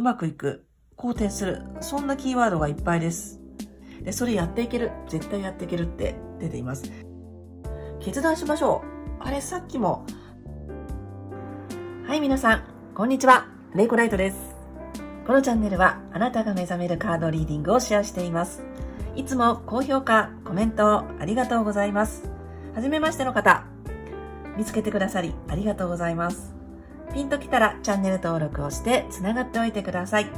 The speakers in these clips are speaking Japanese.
うまくいく、好転する、そんなキーワードがいっぱいです。で、それやっていける、絶対やっていけるって出ています。決断しましょう。あれ、さっきも。はい、皆さん、こんにちは。レイコライトです。このチャンネルはあなたが目覚めるカードリーディングをシェアしています。いつも高評価、コメントありがとうございます。はじめましての方、見つけてくださりありがとうございます。ピンときたらチャンネル登録をしてつながっておいてください。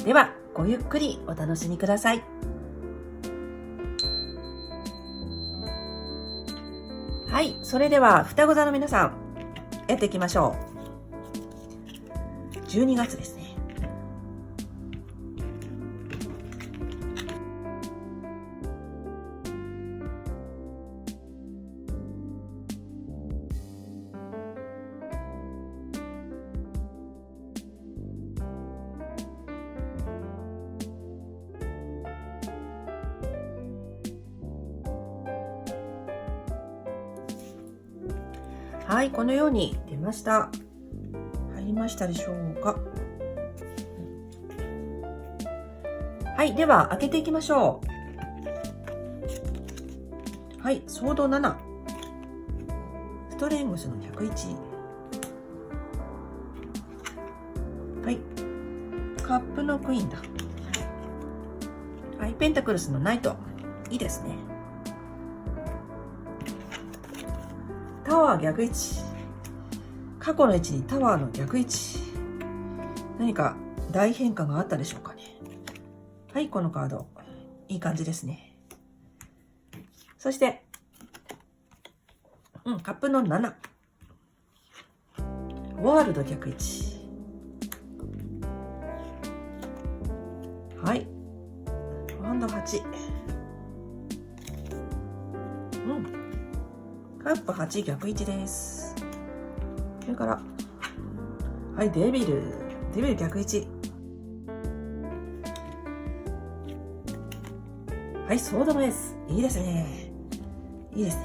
では、ごゆっくりお楽しみください。はい、それでは双子座の皆さん、やっていきましょう。12月ですね。はい、このように出ました。入りましたでしょうか。はい、では開けていきましょう。はい、ソード7、ストレングスの101、はい、カップのクイーンだ。はい、ペンタクルスのナイト、いいですね。タワー逆位置、過去の位置にタワーの逆位置、何か大変化があったでしょうかね。はい、このカードいい感じですね。そしてカップの7、ワールド逆位置、はい、ワンド8、カップ8逆位置です。それからはい、デビル逆位置、はい、ソードのエース、いいですね。いいですね。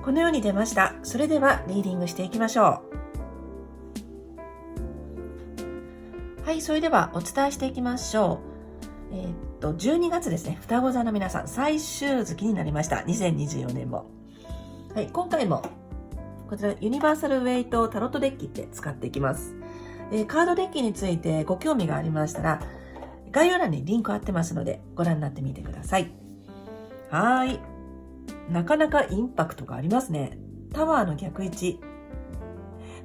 このように出ました。それではリーディングしていきましょう。はい、それではお伝えしていきましょう。12月ですね。双子座の皆さん、最終月になりました。2024年も。はい、今回もこちらユニバーサルウェイトタロットデッキって使っていきます。カードデッキについてご興味がありましたら、概要欄にリンク貼ってますのでご覧になってみてください。はい。なかなかインパクトがありますね。タワーの逆位置。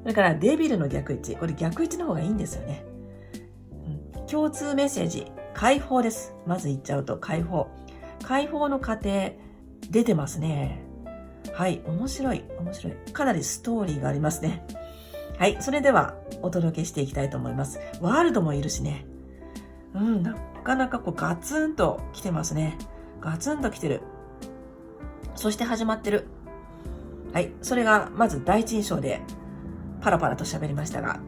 それからデビルの逆位置。これ逆位置の方がいいんですよね。共通メッセージ。解放です。まず言っちゃうと解放。解放の過程出てますね。はい。面白い。かなりストーリーがありますね。はい。それではお届けしていきたいと思います。ワールドもいるしね。なかなかこうガツンと来てますね。ガツンと来てる。そして始まってる。はい。それがまず第一印象でパラパラと喋りましたが、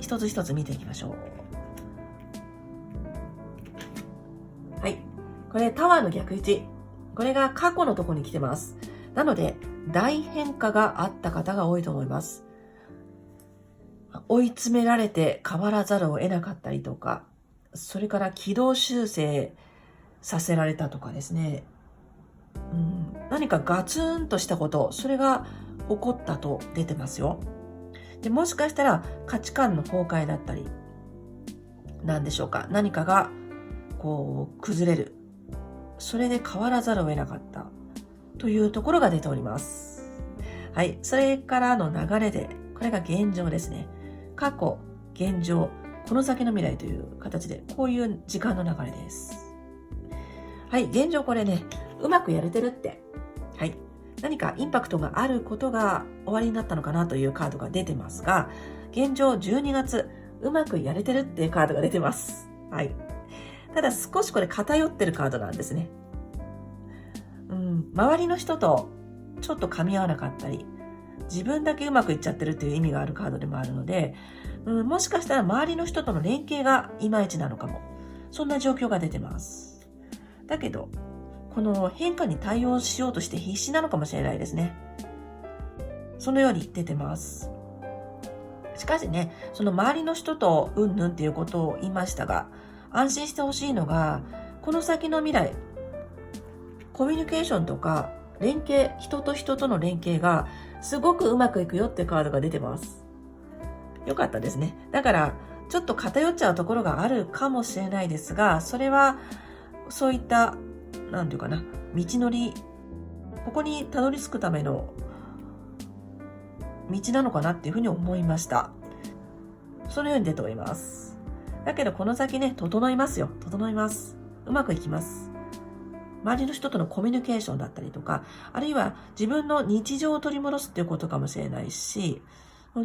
一つ一つ見ていきましょう。はい。これタワーの逆位置。これが過去のところに来てます。なので、大変化があった方が多いと思います。追い詰められて変わらざるを得なかったりとか、それから軌道修正させられたとかですね。何かガツンとしたこと、それが起こったと出てますよ。で、もしかしたら価値観の崩壊だったり、何でしょうか。何かがこう崩れる。それで変わらざるを得なかったというところが出ております。はい。それからの流れで、これが現状ですね。過去、現状、この先の未来という形で、こういう時間の流れです。はい。現状これね、うまくやれてるって。はい。何かインパクトがあることが終わりになったのかなというカードが出てますが、現状12月、うまくやれてるっていうカードが出てます。はい。ただ少しこれ偏ってるカードなんですね。周りの人とちょっと噛み合わなかったり、自分だけうまくいっちゃってるっていう意味があるカードでもあるので、もしかしたら周りの人との連携がいまいちなのかも。そんな状況が出てます。だけど、この変化に対応しようとして必死なのかもしれないですね。そのように出てます。しかしね、その周りの人とうんぬんっていうことを言いましたが、安心してほしいのが、この先の未来、コミュニケーションとか連携、人と人との連携がすごくうまくいくよってカードが出てます。よかったですね。だから、ちょっと偏っちゃうところがあるかもしれないですが、それは、そういった、なんていうかな、道のり、ここにたどり着くための道なのかなっていうふうに思いました。そのように出ております。だけどこの先ね、整いますよ。整います。うまくいきます。周りの人とのコミュニケーションだったりとか、あるいは自分の日常を取り戻すっていうことかもしれないし、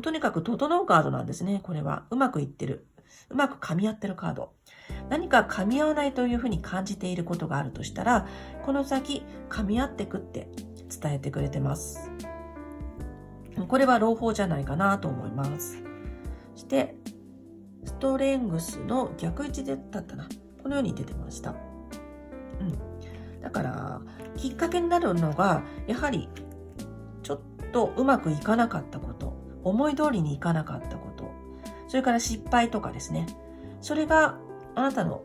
とにかく整うカードなんですね。これは。うまくいってる。うまく噛み合ってるカード。何か噛み合わないというふうに感じていることがあるとしたら、この先噛み合ってくって伝えてくれてます。これは朗報じゃないかなと思います。そして、ストレングスの逆位置だったな。このように出てました。だから、きっかけになるのが、やはり、ちょっとうまくいかなかったこと、思い通りにいかなかったこと、それから失敗とかですね。それがあなたの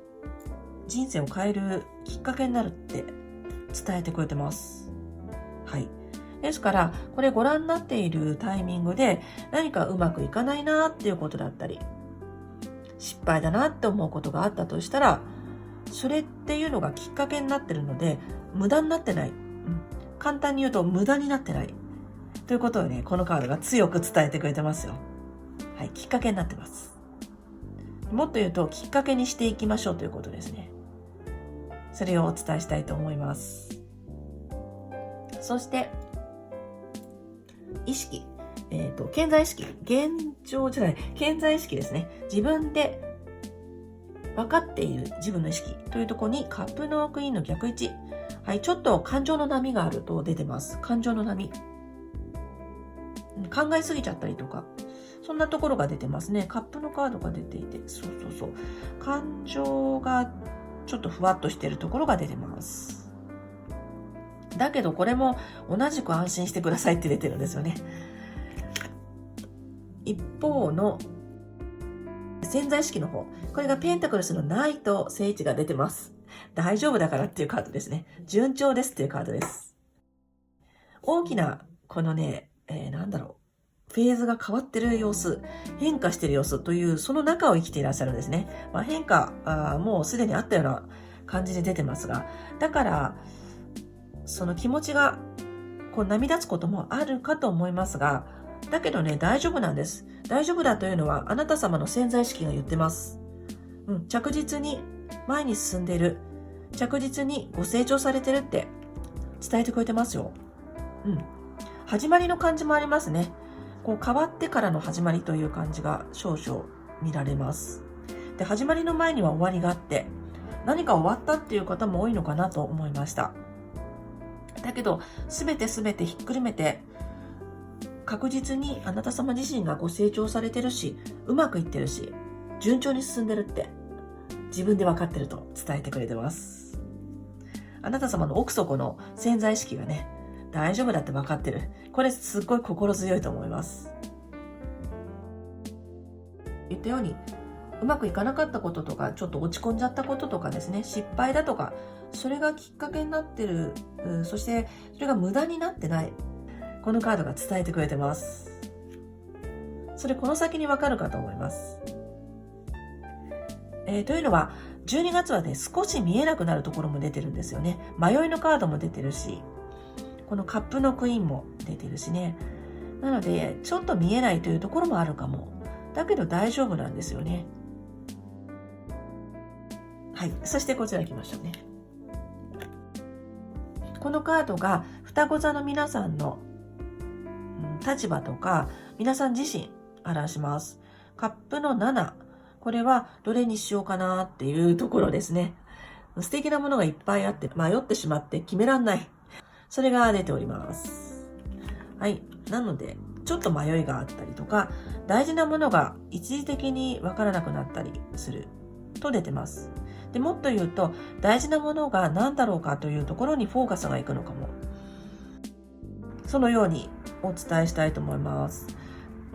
人生を変えるきっかけになるって伝えてくれてます。はい。ですから、これご覧になっているタイミングで何かうまくいかないなっていうことだったり、失敗だなって思うことがあったとしたら、それっていうのがきっかけになってるので、無駄になってない。簡単に言うと無駄になってない。ということをね、このカードが強く伝えてくれてますよ。はい、きっかけになってます。もっと言うと、きっかけにしていきましょうということですね。それをお伝えしたいと思います。そして、意識。潜在意識。潜在意識ですね。自分で分かっている自分の意識というところにカップのクイーンの逆位置。はい、ちょっと感情の波があると出てます。感情の波。考えすぎちゃったりとか、そんなところが出てますね。カップのカードが出ていて、そう。感情がちょっとふわっとしているところが出てます。だけどこれも同じく安心してくださいって出てるんですよね。一方の潜在意識の方、これがペンタクルスのナイト、聖地が出てます。大丈夫だからっていうカードですね。順調ですっていうカードです。大きな、このね、フェーズが変わってる様子、変化してる様子という、その中を生きていらっしゃるんですね。変化もうすでにあったような感じで出てますが、だから、その気持ちがこう波立つこともあるかと思いますが、だけどね、大丈夫なんです。大丈夫だというのは、あなた様の潜在意識が言ってます。着実に前に進んでいる。着実にご成長されてるって伝えてくれてますよ。始まりの感じもありますね。こう変わってからの始まりという感じが少々見られます。で、始まりの前には終わりがあって、何か終わったっていう方も多いのかなと思いました。だけど、すべてひっくるめて、確実にあなた様自身がご成長されてるし、うまくいってるし、順調に進んでるって自分で分かってると伝えてくれてます。あなた様の奥底の潜在意識がね、大丈夫だって分かってる。これすっごい心強いと思います。言ったように、うまくいかなかったこととか、ちょっと落ち込んじゃったこととかですね、失敗だとか、それがきっかけになってる、そしてそれが無駄になってない。このカードが伝えてくれてます。それこの先にわかるかと思います。というのは、12月はね、少し見えなくなるところも出てるんですよね。迷いのカードも出てるし、このカップのクイーンも出てるしね。なので、ちょっと見えないというところもあるかも。だけど大丈夫なんですよね。はい。そしてこちら行きましょうね。このカードが双子座の皆さんの立場とか皆さん自身表します。カップの7。これはどれにしようかなっていうところですね。素敵なものがいっぱいあって迷ってしまって決めらんない。それが出ております。はい。なので、ちょっと迷いがあったりとか、大事なものが一時的にわからなくなったりすると出てます。で、もっと言うと、大事なものが何だろうかというところにフォーカスがいくのかも。そのようにお伝えしたいと思います。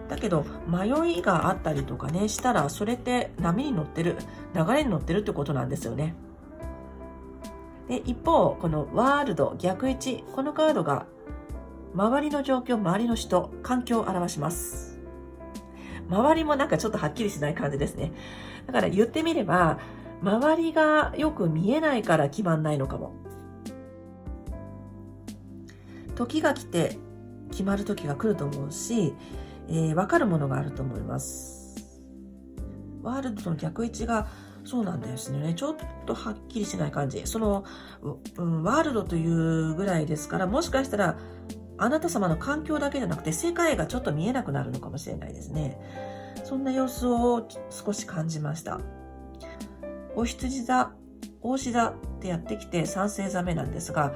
だけど迷いがあったりとかねしたら、それって波に乗ってる、流れに乗ってるってことなんですよね。で、一方このワールド逆位置、このカードが周りの状況、周りの人、環境を表します。周りもなんかちょっとはっきりしない感じですね。だから言ってみれば、周りがよく見えないから決まんないのかも。時が来て決まる時が来ると思うし、分かるものがあると思います。ワールドの逆位置がそうなんですよね。ちょっとはっきりしない感じ。ワールドというぐらいですから、もしかしたらあなた様の環境だけじゃなくて世界がちょっと見えなくなるのかもしれないですね。そんな様子を少し感じました。お羊座、牡牛座ってやってきて三星座目なんですが、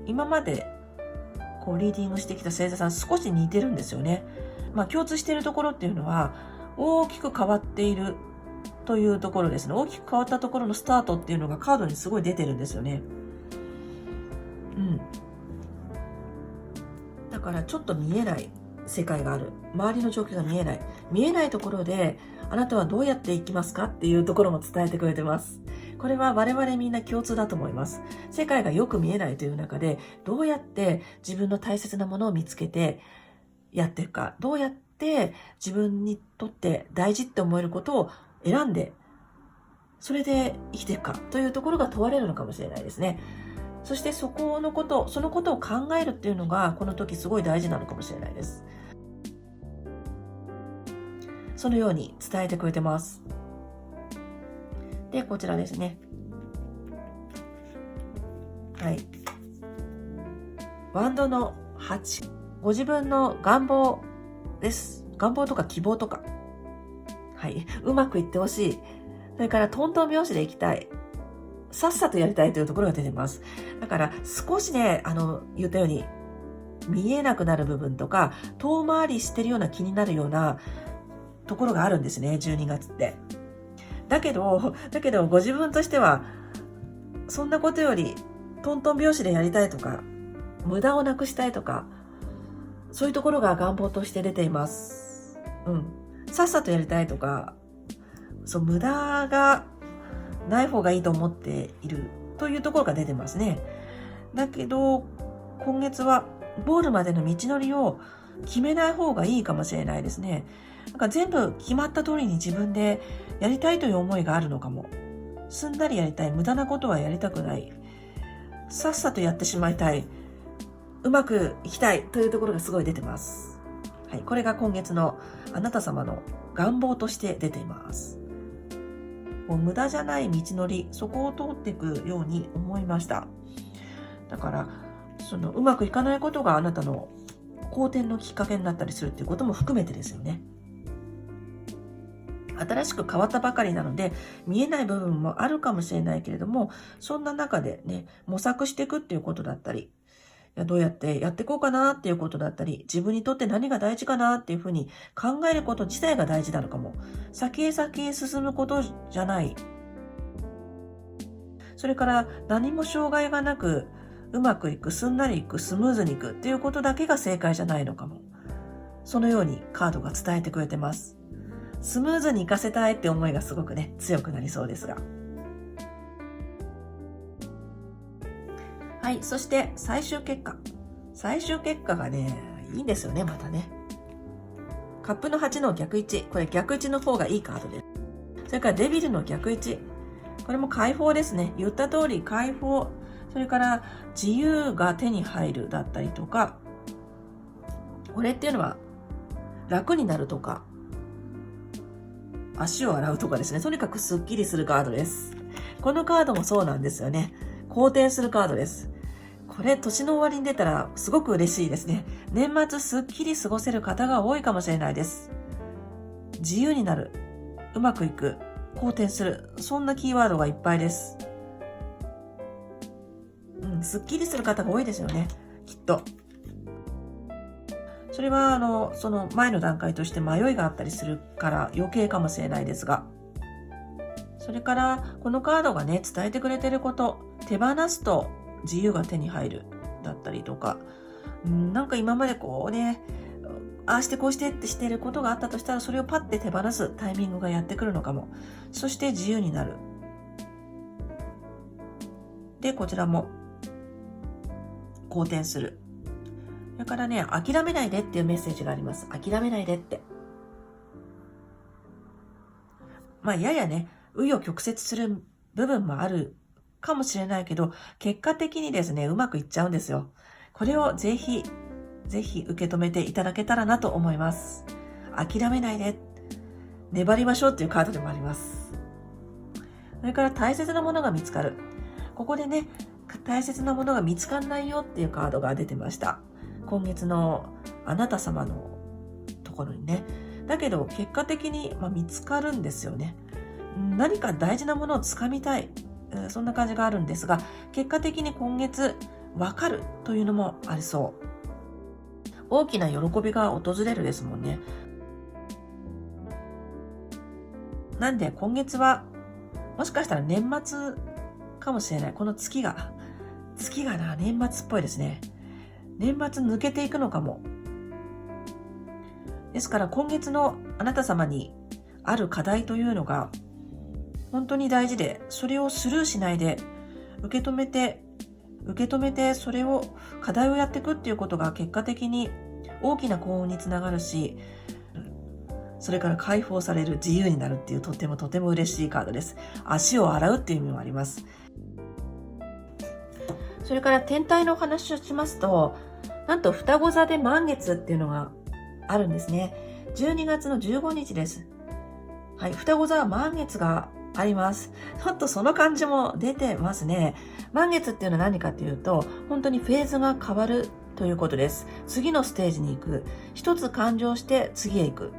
今までリーディングしてきた星座さん少し似てるんですよね。共通しているところっていうのは大きく変わっているというところですね。大きく変わったところのスタートっていうのがカードにすごい出てるんですよね。だからちょっと見えない世界がある。周りの状況が見えない。見えないところであなたはどうやっていきますかっていうところも伝えてくれてます。これは我々みんな共通だと思います。世界がよく見えないという中で、どうやって自分の大切なものを見つけてやっていくか、どうやって自分にとって大事って思えることを選んで、それで生きていくかというところが問われるのかもしれないですね。そしてそのことを考えるっていうのがこの時すごい大事なのかもしれないです。そのように伝えてくれてます。で、こちらですね。はい。ワンドの8。ご自分の願望です。願望とか希望とか。はい。うまくいってほしい。それからトントン拍子でいきたい。さっさとやりたいというところが出てます。だから少しね、言ったように見えなくなる部分とか、遠回りしてるような気になるようなところがあるんですね、12月って。だけどご自分としては、そんなことよりトントン拍子でやりたいとか、無駄をなくしたいとか、そういうところが願望として出ています。さっさとやりたいとか、無駄がない方がいいと思っているというところが出てますね。だけど、今月はゴールまでの道のりを決めない方がいいかもしれないですね。全部決まった通りに自分でやりたいという思いがあるのかも。すんなりやりたい。無駄なことはやりたくない。さっさとやってしまいたい。うまくいきたいというところがすごい出てます。はい、これが今月のあなた様の願望として出ています。無駄じゃない道のり、そこを通っていくように思いました。だからうまくいかないことがあなたの好転のきっかけになったりするっていうことも含めてですよね。新しく変わったばかりなので見えない部分もあるかもしれないけれども、そんな中でね、模索していくっていうことだったり、どうやってやっていこうかなっていうことだったり、自分にとって何が大事かなっていうふうに考えること自体が大事なのかも。先へ先へ進むことじゃない。それから何も障害がなく、うまくいく、すんなりいく、スムーズにいくっていうことだけが正解じゃないのかも。そのようにカードが伝えてくれてます。スムーズにいかせたいって思いがすごくね、強くなりそうですが。はい、そして最終結果。最終結果がね、いいんですよね、またね。カップの8の逆位置。これ逆位置の方がいいカードです。それからデビルの逆位置。これも解放ですね。言った通り解放。それから自由が手に入るだったりとか、これっていうのは楽になるとか、足を洗うとかですね。とにかくスッキリするカードです。このカードもそうなんですよね。好転するカードです。これ年の終わりに出たらすごく嬉しいですね。年末すっきり過ごせる方が多いかもしれないです。自由になる、うまくいく、好転する、そんなキーワードがいっぱいです。すっきりする方が多いですよね、きっと。それはその前の段階として迷いがあったりするから余計かもしれないですが、それからこのカードがね、伝えてくれてること、手放すと自由が手に入るだったりとか、なんか今までああしてこうしてってしていることがあったとしたら、それをパッて手放すタイミングがやってくるのかも。そして自由になる。で、こちらも好転する。それからね、諦めないでっていうメッセージがあります。諦めないでって。ややね、紆余曲折する部分もあるかもしれないけど、結果的にですね、うまくいっちゃうんですよ。これをぜひ受け止めていただけたらなと思います。諦めないで。粘りましょうっていうカードでもあります。それから大切なものが見つかる。ここでね、大切なものが見つかんないよっていうカードが出てました。今月のあなた様のところにね。だけど結果的に見つかるんですよね。何か大事なものをつかみたい。そんな感じがあるんですが、結果的に今月分かるというのもありそう。大きな喜びが訪れるですもんね。なんで今月はもしかしたら年末かもしれない。この月が年末っぽいですね。年末抜けていくのかも。ですから今月のあなた様にある課題というのが本当に大事で、それをスルーしないで受け止めてそれを課題をやっていくっていうことが結果的に大きな幸運につながるし、それから解放される、自由になるっていうとても嬉しいカードです。足を洗うっていう意味もあります。それから天体のお話をしますと、なんと双子座で満月っていうのがあるんですね。12月の15日です。はい、双子座は満月があります。ちょっとその感じも出てますね。満月っていうのは何かっていうと、本当にフェーズが変わるということです。次のステージに行く。一つ完了して次へ行く。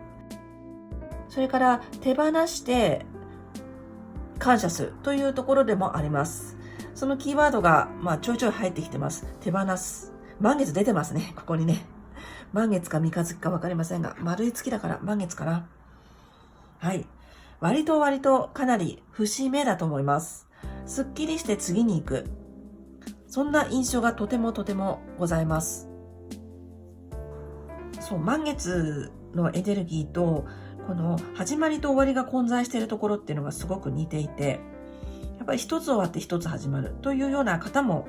それから手放して感謝するというところでもあります。そのキーワードがちょいちょい入ってきてます。手放す。満月出てますね。ここにね。満月か三日月か分かりませんが、丸い月だから満月かな。はい。割とかなり節目だと思います。すっきりして次に行く。そんな印象がとてもございます。そう、満月のエネルギーと、この始まりと終わりが混在しているところっていうのがすごく似ていて、やっぱり一つ終わって一つ始まるというような方も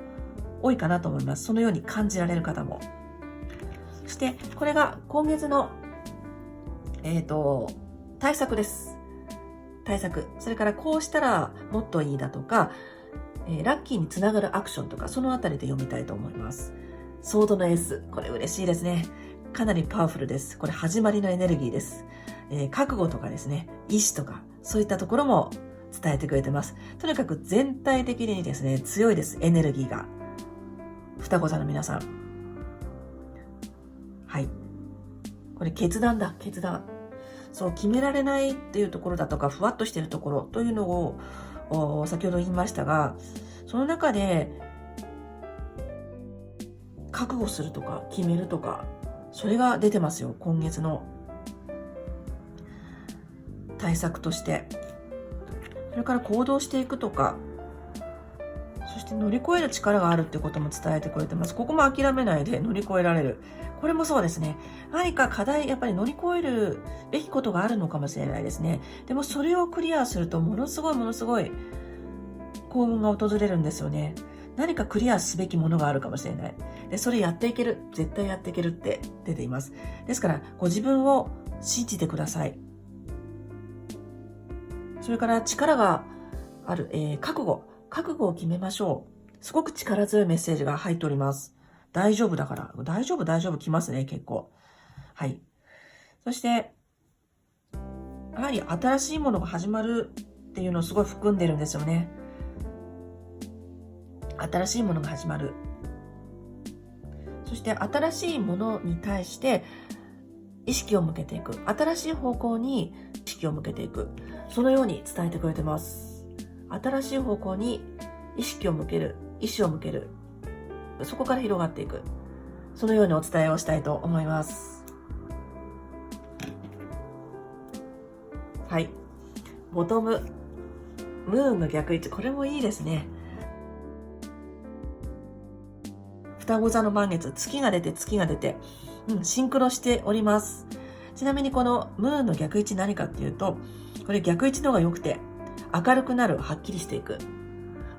多いかなと思います。そのように感じられる方も。そしてこれが今月の対策です。対策。それからこうしたらもっといいだとか、ラッキーにつながるアクションとか、そのあたりで読みたいと思います。ソードのエース。これ嬉しいですね。かなりパワフルです。これ始まりのエネルギーです。覚悟とかですね、意志とか、そういったところも伝えてくれてます。とにかく全体的にですね、強いです。エネルギーが。双子座の皆さん。はい。これ決断だ、決断。そう、決められないっていうところだとか、ふわっとしているところというのを先ほど言いましたが、その中で覚悟するとか決めるとか、それが出てますよ。今月の対策として。それから行動していくとか、そして乗り越える力があるっていうことも伝えてくれてます。ここも諦めないで乗り越えられる。これもそうですね。何か課題、やっぱり乗り越えるべきことがあるのかもしれないですね。でもそれをクリアするとものすごい幸運が訪れるんですよね。何かクリアすべきものがあるかもしれない。で、それやっていける。絶対やっていけるって出ています。ですから、ご自分を信じてください。それから力がある、覚悟を決めましょう。すごく力強いメッセージが入っております。大丈夫だから。大丈夫来ますね、結構。はい。そして、やはり新しいものが始まるっていうのをすごい含んでるんですよね。新しいものが始まる。そして新しいものに対して意識を向けていく。新しい方向に意識を向けていく。そのように伝えてくれてます。新しい方向に意識を向ける。意志を向ける。そこから広がっていく。そのようにお伝えをしたいと思います。はい。ボトム。ムーンの逆位置。これもいいですね。双子座の満月。月が出て。シンクロしております。ちなみにこのムーンの逆位置何かっていうと、これ逆位置の方が良くて、明るくなる、はっきりしていく。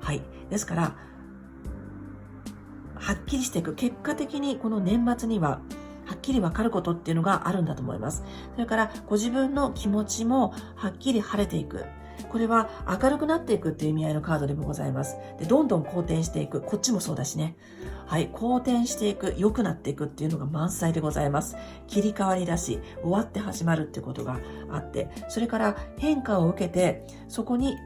はい。ですから、はっきりしていく。結果的にこの年末には、はっきり分かることっていうのがあるんだと思います。それから、ご自分の気持ちもはっきり晴れていく。これは明るくなっていくっていう意味合いのカードでもございます。で、どんどん好転していく。こっちもそうだしね。はい、好転していく、良くなっていくっていうのが満載でございます。切り替わりだし、終わって始まるってことがあって、それから変化を受けて、そこに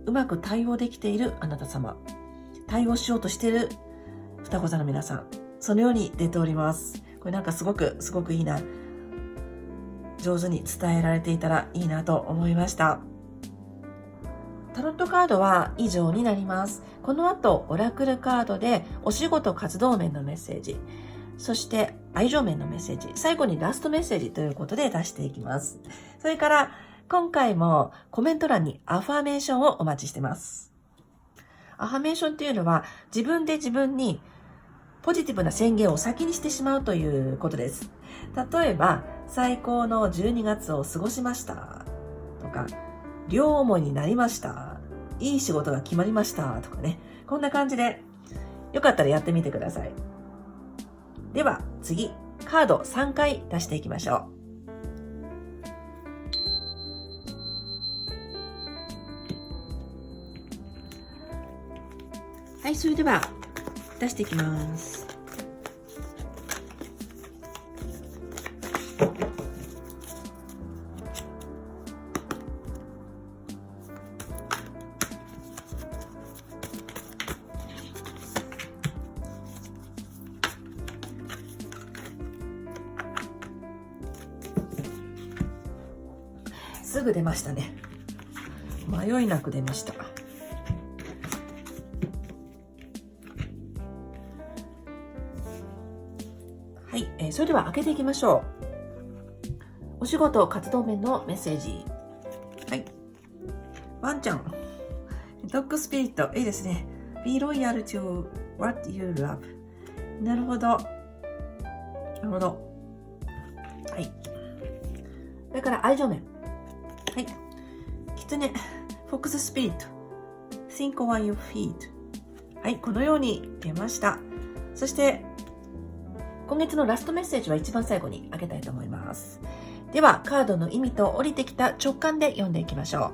うまく対応できているあなた様、対応しようとしている双子座の皆さん、そのように出ております。これなんかすごくいいな。上手に伝えられていたらいいなと思いました。タロットカードは以上になります。この後、オラクルカードでお仕事活動面のメッセージ、そして愛情面のメッセージ、最後にラストメッセージということで出していきます。それから今回もコメント欄にアファーメーションをお待ちしてます。アファーメーションっていうのは自分で自分にポジティブな宣言を先にしてしまうということです。例えば、最高の12月を過ごしましたとか、両思いになりました、いい仕事が決まりましたとかね、こんな感じでよかったらやってみてください。では次、カード3回出していきましょう。はい、それでは出していきます。すぐ出ましたね。迷いなく出ました。はい、それでは開けていきましょう。お仕事活動面のメッセージ。はい。ワンちゃん。ドッグスピリット。いいですね。Be loyal to what you love. なるほど。なるほど。はい。それから愛情面。はい。キツネ。フォックススピリット。Think on your feet. はい。このように出ました。そして、今月のラストメッセージは一番最後に開けたいと思います。では、カードの意味と降りてきた直感で読んでいきましょ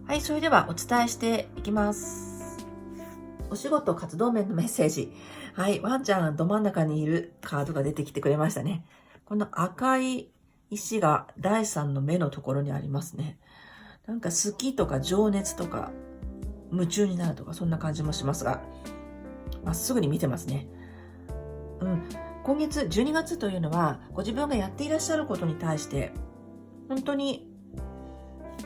う。はい、それではお伝えしていきます。お仕事活動面のメッセージ。はい、ワンちゃんど真ん中にいるカードが出てきてくれましたね。この赤い石が第三の目のところにありますね。なんか好きとか情熱とか夢中になるとかそんな感じもしますが、まっすぐに見てますね。今月12月というのはご自分がやっていらっしゃることに対して本当に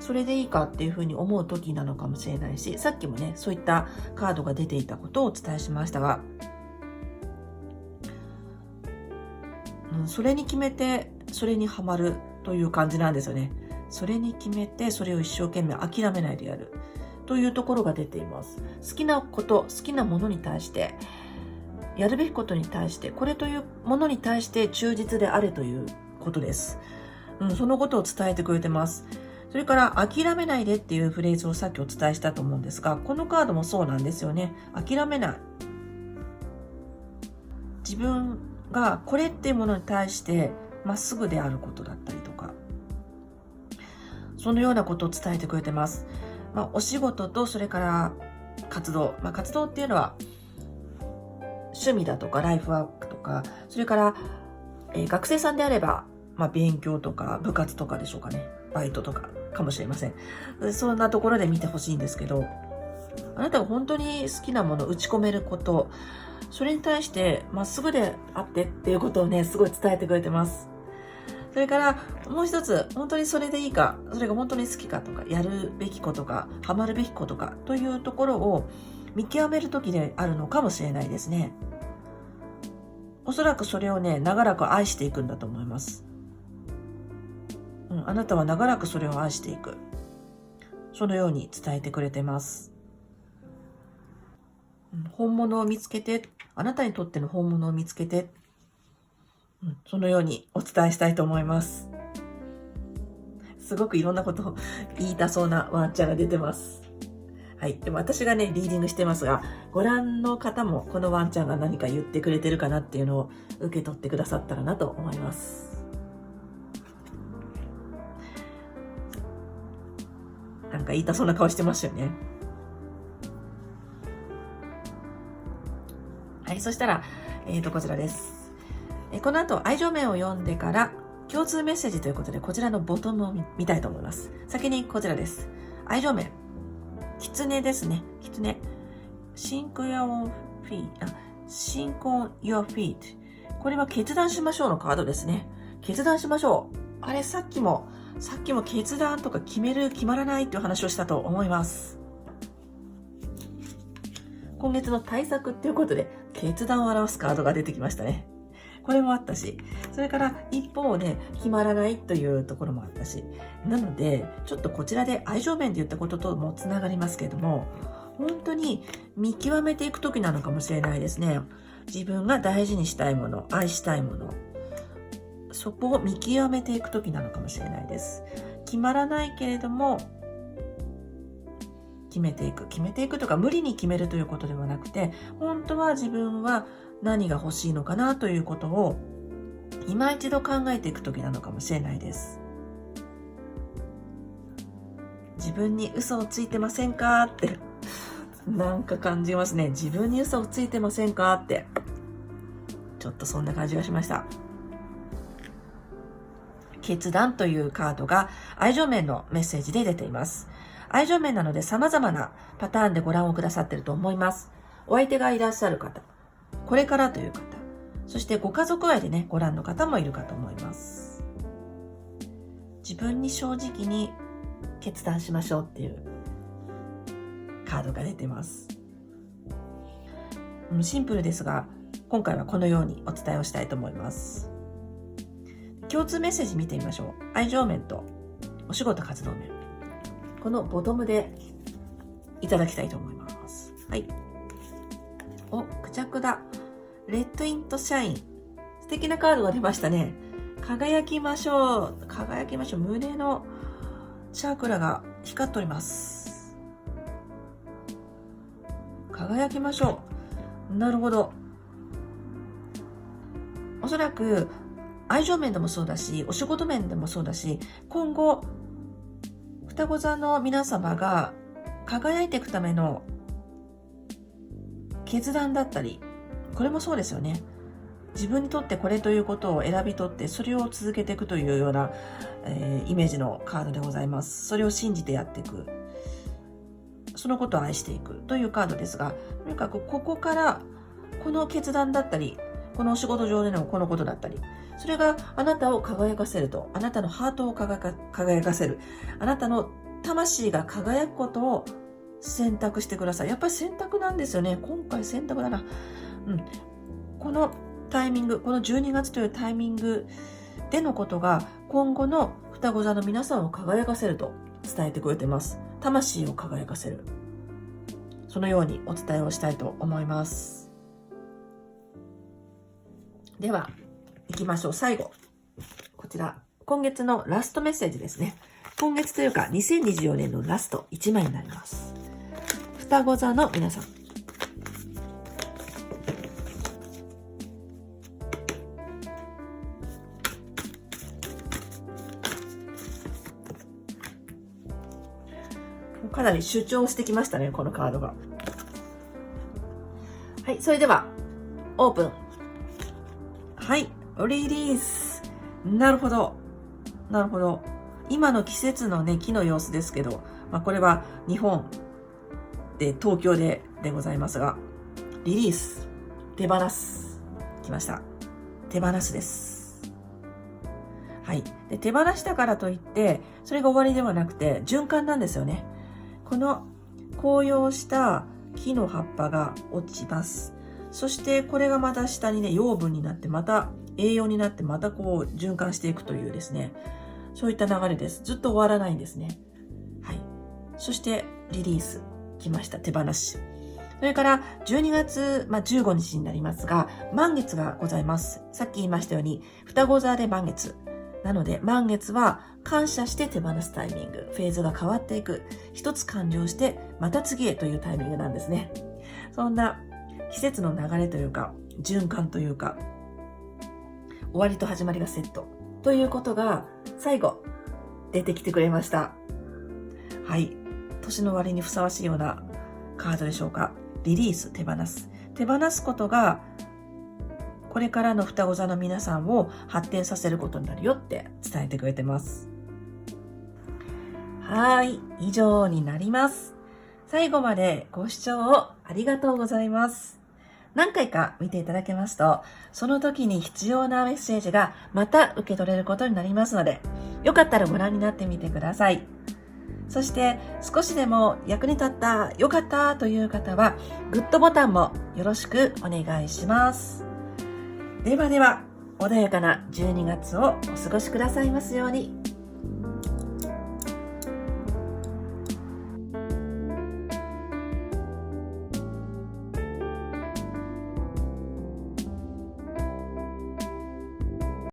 それでいいかっていうふうに思う時なのかもしれないし、さっきもねそういったカードが出ていたことをお伝えしましたが、それに決めてそれにはまるという感じなんですよね。それに決めてそれを一生懸命諦めないでやるというところが出ています。好きなこと、好きなものに対して、やるべきことに対して、これというものに対して忠実であれということです。そのことを伝えてくれてます。それから諦めないでっていうフレーズをさっきお伝えしたと思うんですが、このカードもそうなんですよね。諦めない。自分がこれっていうものに対してまっすぐであることだったりとか、そのようなことを伝えてくれてます。お仕事とそれから活動。活動っていうのは趣味だとかライフワークとか、それから、学生さんであれば、勉強とか部活とかでしょうかね。バイトとかかもしれません。そんなところで見てほしいんですけど、あなたが本当に好きなものを打ち込めること、それに対してまっすぐであってっていうことをね、すごい伝えてくれてます。それからもう一つ、本当にそれでいいか、それが本当に好きかとか、やるべきことか、ハマるべきことかというところを見極める時であるのかもしれないですね。おそらくそれをね、長らく愛していくんだと思います。あなたは長らくそれを愛していく。そのように伝えてくれてます。本物を見つけて、あなたにとっての本物を見つけて、そのようにお伝えしたいと思います。すごくいろんなことを言いたそうなワンちゃんが出てます。はい。でも私がね、リーディングしてますが、ご覧の方もこのワンちゃんが何か言ってくれてるかなっていうのを受け取ってくださったらなと思います。なんか言いたそうな顔してますよね。はい。そしたら、こちらです。この後、愛情面を読んでから、共通メッセージということで、こちらのボトムを見たいと思います。先にこちらです。愛情面。狐ですね。狐。Sink your feet。Sink on your feet。これは決断しましょうのカードですね。決断しましょう。あれ、さっきも決断とか決まらないっていう話をしたと思います。今月の対策っていうことで、決断を表すカードが出てきましたね。これもあったし、それから一方で決まらないというところもあったし、なので、ちょっとこちらで愛情面で言ったことともつながりますけれども、本当に見極めていく時なのかもしれないですね。自分が大事にしたいもの、愛したいもの、そこを見極めていく時なのかもしれないです。決まらないけれども、決めていくとか無理に決めるということではなくて、本当は自分は何が欲しいのかなということを今一度考えていく時なのかもしれないです。自分に嘘をついてませんかってなんか感じますね。自分に嘘をついてませんかって、ちょっとそんな感じがしました。決断というカードが愛情面のメッセージで出ています。愛情面なので様々なパターンでご覧をくださっていると思います。お相手がいらっしゃる方、これからという方、そしてご家族愛でね、ご覧の方もいるかと思います。自分に正直に決断しましょうっていうカードが出てます。シンプルですが、今回はこのようにお伝えをしたいと思います。共通メッセージ見てみましょう。愛情面とお仕事活動面。このボトムでいただきたいと思います。はい。お、クジャクだ。レッドイントシャイン。素敵なカードが出ましたね。輝きましょう。輝きましょう。胸のチャクラが光っております。輝きましょう。なるほど。おそらく愛情面でもそうだし、お仕事面でもそうだし、今後、双子座の皆様が輝いていくための決断だったり、これもそうですよね。自分にとってこれということを選び取って、それを続けていくというような、イメージのカードでございます。それを信じてやっていく。そのことを愛していくというカードですが、とにかくここからこの決断だったり、このお仕事上でのこのことだったり、それがあなたを輝かせると、あなたのハートを輝かせる、あなたの魂が輝くことを選択してください。やっぱり選択なんですよね。今回選択だな。このタイミング、この12月というタイミングでのことが今後の双子座の皆さんを輝かせると伝えてくれています。魂を輝かせる。そのようにお伝えをしたいと思います。では、行きましょう。最後。こちら。今月のラストメッセージですね。今月というか、2024年のラスト1枚になります。双子座の皆さん。かなり主張してきましたね、このカードが。はい、それでは、オープン。はい、リリース。なるほど。なるほど。今の季節のね、木の様子ですけど、これは日本で、東京でございますが、リリース。手放す。来ました。手放すです。はい。で、手放したからといって、それが終わりではなくて、循環なんですよね。この紅葉した木の葉っぱが落ちます。そしてこれがまた下にね、養分になってまた栄養になってまたこう循環していくというですね、そういった流れです。ずっと終わらないんですね。はい。そしてリリース来ました。手放し。それから12月、15日になりますが、満月がございます。さっき言いましたように、双子座で満月。なので、満月は感謝して手放すタイミング、フェーズが変わっていく。一つ完了して、また次へというタイミングなんですね。そんな季節の流れというか、循環というか、終わりと始まりがセットということが最後出てきてくれました。はい。年の終わりにふさわしいようなカードでしょうか。リリース、手放す。手放すことが、これからの双子座の皆さんを発展させることになるよって伝えてくれてます。はい。以上になります。最後までご視聴をありがとうございます。何回か見ていただけますと、その時に必要なメッセージがまた受け取れることになりますので、よかったらご覧になってみてください。そして少しでも役に立った、よかったという方は、グッドボタンもよろしくお願いします。ではでは、穏やかな12月をお過ごしくださいますように。